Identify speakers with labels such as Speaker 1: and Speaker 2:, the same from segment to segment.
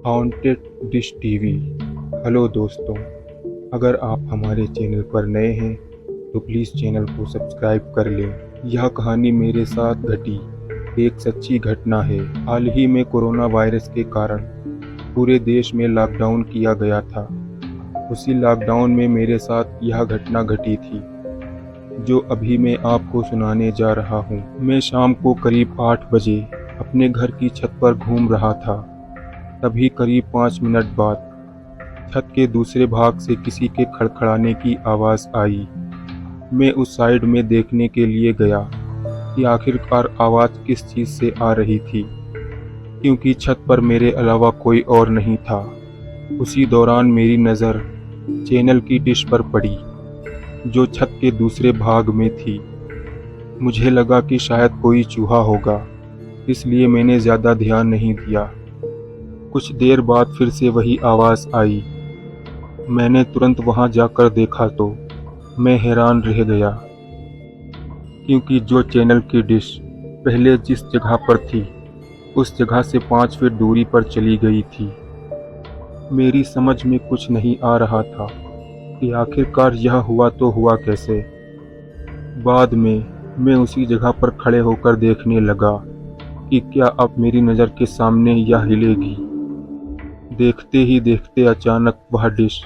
Speaker 1: Haunted dish TV. Hello दोस्तों, अगर आप हमारे चैनल पर नए हैं तो प्लीज़ चैनल को सब्सक्राइब कर लें। यह कहानी मेरे साथ घटी एक सच्ची घटना है। हाल ही में कोरोना वायरस के कारण पूरे देश में लॉकडाउन किया गया था। उसी लॉकडाउन में मेरे साथ यह घटना घटी थी जो अभी मैं आपको सुनाने जा रहा हूँ। मैं शाम को करीब 8 बजे अपने घर की छत पर घूम रहा था। तभी करीब 5 मिनट बाद छत के दूसरे भाग से किसी के खड़खड़ाने की आवाज़ आई। मैं उस साइड में देखने के लिए गया कि आखिरकार आवाज़ किस चीज़ से आ रही थी, क्योंकि छत पर मेरे अलावा कोई और नहीं था। उसी दौरान मेरी नज़र चैनल की डिश पर पड़ी जो छत के दूसरे भाग में थी। मुझे लगा कि शायद कोई चूहा होगा, इसलिए मैंने ज़्यादा ध्यान नहीं दिया। कुछ देर बाद फिर से वही आवाज़ आई। मैंने तुरंत वहां जाकर देखा तो मैं हैरान रह गया, क्योंकि जो चैनल की डिश पहले जिस जगह पर थी उस जगह से 5 फीट दूरी पर चली गई थी। मेरी समझ में कुछ नहीं आ रहा था कि आखिरकार यह हुआ तो हुआ कैसे। बाद में मैं उसी जगह पर खड़े होकर देखने लगा कि क्या अब मेरी नज़र के सामने यह हिलेगी। देखते ही देखते अचानक वह डिश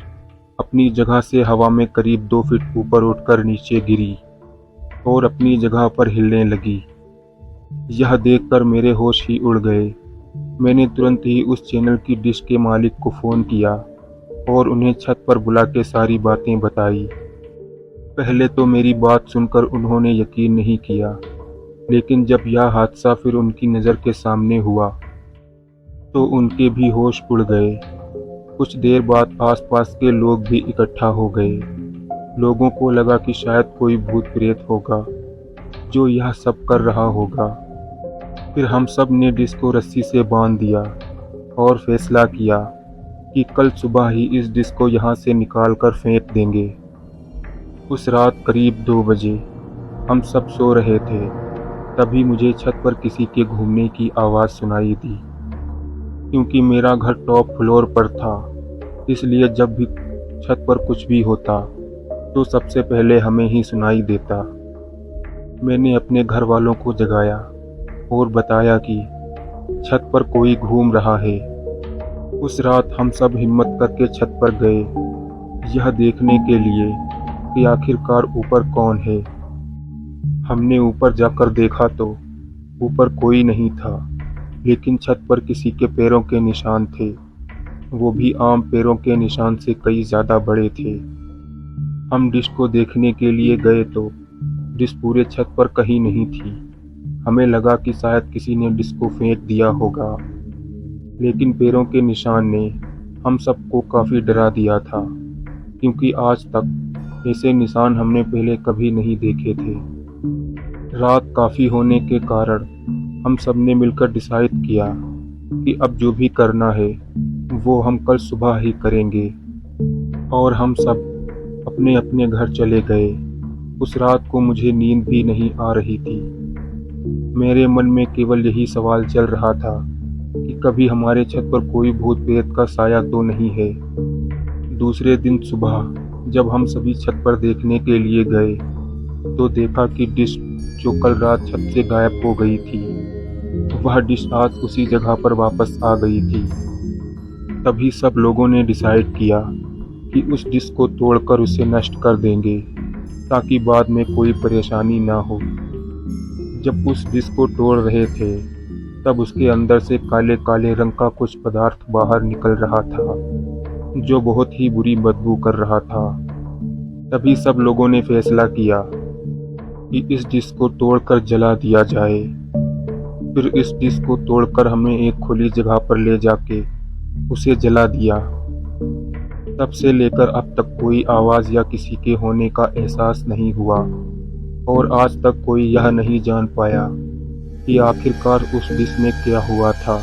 Speaker 1: अपनी जगह से हवा में करीब 2 फीट ऊपर उठकर नीचे गिरी और अपनी जगह पर हिलने लगी। यह देखकर मेरे होश ही उड़ गए। मैंने तुरंत ही उस चैनल की डिश के मालिक को फ़ोन किया और उन्हें छत पर बुला के सारी बातें बताई। पहले तो मेरी बात सुनकर उन्होंने यकीन नहीं किया, लेकिन जब यह हादसा फिर उनकी नज़र के सामने हुआ तो उनके भी होश उड़ गए। कुछ देर बाद आसपास के लोग भी इकट्ठा हो गए। लोगों को लगा कि शायद कोई भूत प्रेत होगा जो यह सब कर रहा होगा। फिर हम सब ने डिश को रस्सी से बांध दिया और फैसला किया कि कल सुबह ही इस डिश को यहाँ से निकाल कर फेंक देंगे। उस रात करीब 2 बजे हम सब सो रहे थे, तभी मुझे छत पर किसी के घूमने की आवाज़ सुनाई दी। क्योंकि मेरा घर टॉप फ्लोर पर था, इसलिए जब भी छत पर कुछ भी होता तो सबसे पहले हमें ही सुनाई देता। मैंने अपने घर वालों को जगाया और बताया कि छत पर कोई घूम रहा है। उस रात हम सब हिम्मत करके छत पर गए, यह देखने के लिए कि आखिरकार ऊपर कौन है। हमने ऊपर जाकर देखा तो ऊपर कोई नहीं था, लेकिन छत पर किसी के पैरों के निशान थे, वो भी आम पैरों के निशान से कई ज़्यादा बड़े थे। हम डिश को देखने के लिए गए तो डिश पूरे छत पर कहीं नहीं थी। हमें लगा कि शायद किसी ने डिश को फेंक दिया होगा, लेकिन पैरों के निशान ने हम सबको काफ़ी डरा दिया था, क्योंकि आज तक ऐसे निशान हमने पहले कभी नहीं देखे थे। रात काफ़ी होने के कारण हम सब ने मिलकर डिसाइड किया कि अब जो भी करना है वो हम कल सुबह ही करेंगे, और हम सब अपने अपने घर चले गए। उस रात को मुझे नींद भी नहीं आ रही थी। मेरे मन में केवल यही सवाल चल रहा था कि कभी हमारे छत पर कोई भूत प्रेत का साया तो नहीं है। दूसरे दिन सुबह जब हम सभी छत पर देखने के लिए गए तो देखा कि डिश जो कल रात छत से गायब हो गई थी, वह डिश आज उसी जगह पर वापस आ गई थी। तभी सब लोगों ने डिसाइड किया कि उस डिश को तोड़कर उसे नष्ट कर देंगे, ताकि बाद में कोई परेशानी ना हो। जब उस डिश को तोड़ रहे थे तब उसके अंदर से काले काले रंग का कुछ पदार्थ बाहर निकल रहा था, जो बहुत ही बुरी बदबू कर रहा था। तभी सब लोगों ने फैसला किया कि इस डिश को तोड़कर जला दिया जाए। फिर इस डिश को तोड़कर हमें एक खुली जगह पर ले जाके उसे जला दिया। तब से लेकर अब तक कोई आवाज़ या किसी के होने का एहसास नहीं हुआ, और आज तक कोई यह नहीं जान पाया कि आखिरकार उस डिश में क्या हुआ था।